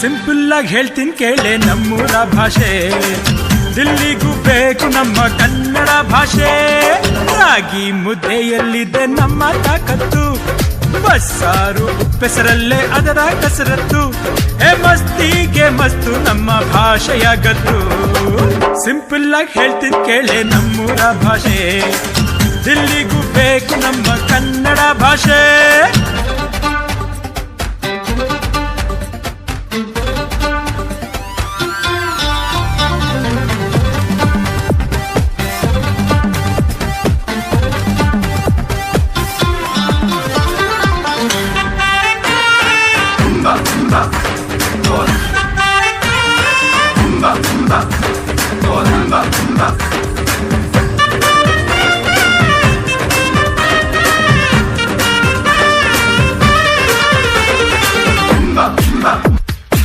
Simple ಆಗಿ ಹೇಳ್ತೀನಿ ಕೇಳೆ ನಮ್ಮೂರ ಭಾಷೆ, ದಿಲ್ಲಿಗೂ ಬೇಕು ನಮ್ಮ ಕನ್ನಡ ಭಾಷೆ. ರಾಗಿ ಮುದ್ದೆಯಲ್ಲಿದೆ ನಮ್ಮ ತಾಕತ್ತು, ಬಸ್ಸಾರು ಉಪ್ಪೆಸರಲ್ಲೇ ಅದರ ಕಸರತ್ತು. ಮಸ್ತಿಗೆ ಮಸ್ತು ನಮ್ಮ ಭಾಷೆಯ ಗತ್ತು. ಸಿಂಪಲ್ ಆಗಿ ಹೇಳ್ತೀನಿ ಕೇಳೆ ನಮ್ಮೂರ ಭಾಷೆ, ದಿಲ್ಲಿಗೂ ಬೇಕು ನಮ್ಮ ಕನ್ನಡ ಭಾಷೆ. Tumba, tumba, tumba, tumba, tumba.